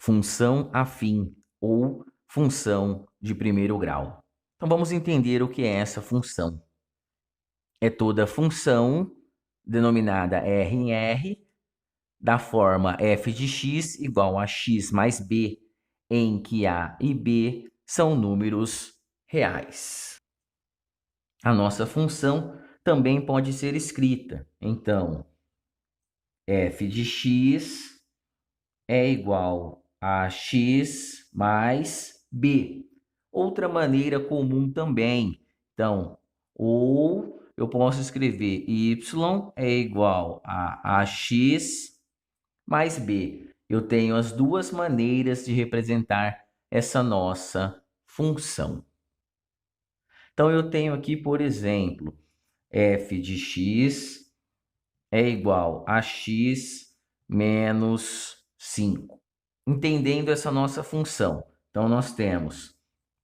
função afim ou função de primeiro grau. Então, vamos entender o que é essa função. É toda função denominada R em R, da forma f de x igual a x mais b, em que a e b são números reais. A nossa função também pode ser escrita. Então, f de x é igual a x mais b. Outra maneira comum também. Então, ou eu posso escrever y é igual a ax mais b. Eu tenho as duas maneiras de representar essa nossa função. Então, eu tenho aqui, por exemplo, f de x é igual a x menos 5. Entendendo essa nossa função. Então, nós temos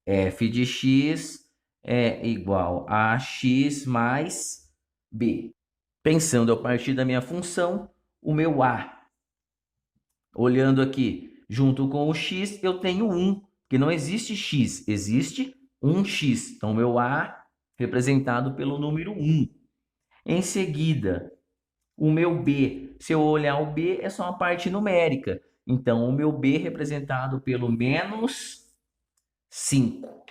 f de x é igual a x mais b. Pensando a partir da minha função, o meu a. Olhando aqui, junto com o x, eu tenho 1, porque não existe x, existe 1x. Então, meu a representado pelo número 1. Em seguida, o meu b, se eu olhar o b, é só uma parte numérica. Então, o meu b representado pelo menos 5.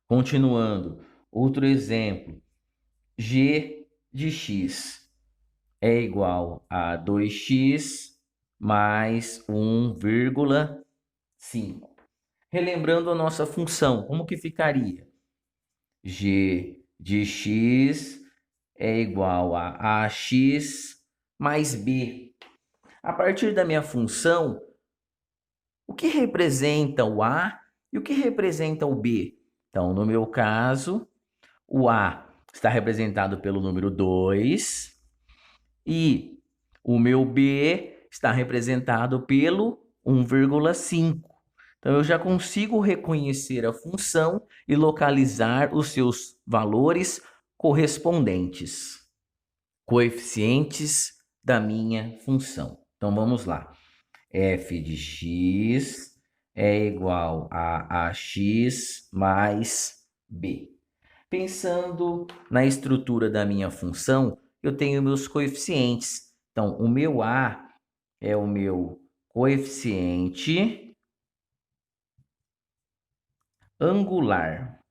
Continuando, outro exemplo. G de x é igual a 2x mais 1,5. Relembrando a nossa função, como que ficaria? G de x é igual a ax mais b. A partir da minha função, o que representa o a e o que representa o b? Então, no meu caso, o a está representado pelo número 2 e o meu b está representado pelo 1,5. Então, eu já consigo reconhecer a função e localizar os seus valores correspondentes, coeficientes da minha função. Então, vamos lá. F de x é igual a ax mais b. Pensando na estrutura da minha função, eu tenho meus coeficientes. Então, o meu a é o meu coeficiente angular.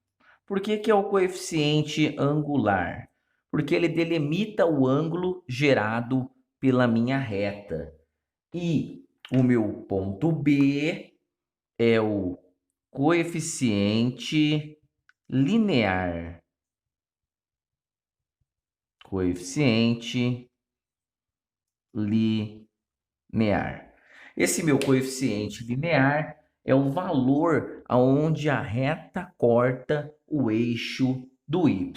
Por que é o coeficiente angular? Porque ele delimita o ângulo gerado pela minha reta. E o meu ponto B é o coeficiente linear. Coeficiente linear. Esse meu coeficiente linear é o valor aonde a reta corta o eixo do y.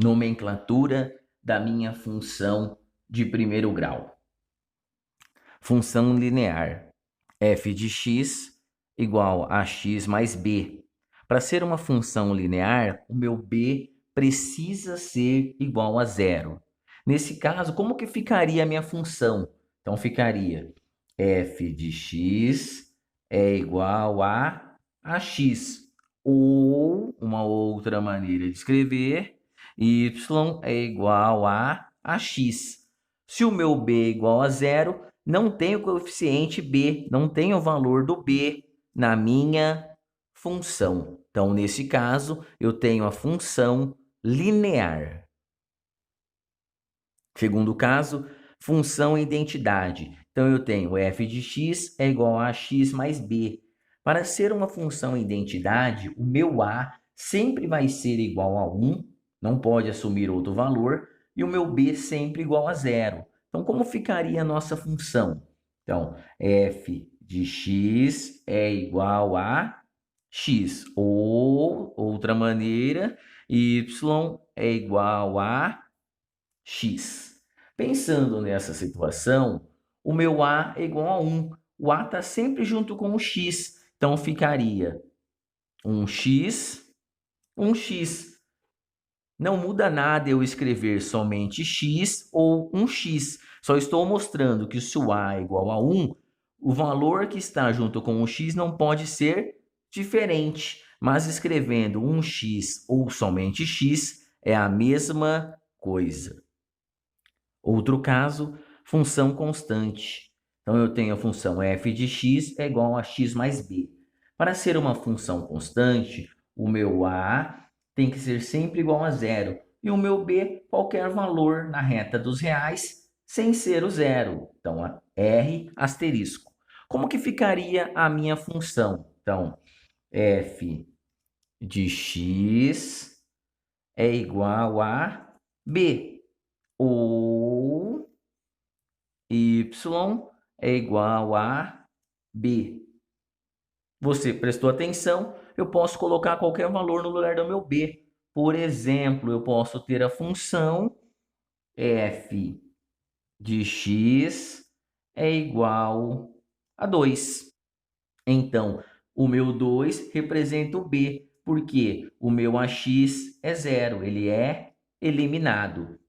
Nomenclatura da minha função de primeiro grau. Função linear. F de x igual a x mais b. Para ser uma função linear, o meu b precisa ser igual a zero. Nesse caso, como que ficaria a minha função? Então, ficaria f de x é igual a x. Ou, uma outra maneira de escrever, y é igual a x. Se o meu b é igual a zero, não tem o coeficiente b, não tem o valor do b na minha função. Então, nesse caso, eu tenho a função linear. Segundo caso, função identidade. Então, eu tenho f de x é igual a x mais b. Para ser uma função identidade, o meu a sempre vai ser igual a 1, não pode assumir outro valor, e o meu b sempre igual a zero. Então, como ficaria a nossa função? Então, f de x é igual a x, ou, outra maneira, y é igual a x. Pensando nessa situação, o meu a é igual a 1. O a está sempre junto com o x, então ficaria 1x, 1x. Não muda nada eu escrever somente x ou 1x. Só estou mostrando que se o a é igual a 1, o valor que está junto com o x não pode ser diferente, mas escrevendo um x ou somente x é a mesma coisa. Outro caso, função constante. Então, eu tenho a função f de x é igual a x mais b. Para ser uma função constante, o meu a tem que ser sempre igual a zero. E o meu b, qualquer valor na reta dos reais, sem ser o zero. Então, r asterisco. Como que ficaria a minha função? Então, f de x é igual a b. Ou y é igual a b. Você prestou atenção? Eu posso colocar qualquer valor no lugar do meu b. Por exemplo, eu posso ter a função f de x é igual a 2. Então, o meu 2 representa o b, porque o meu ax é zero, ele é eliminado.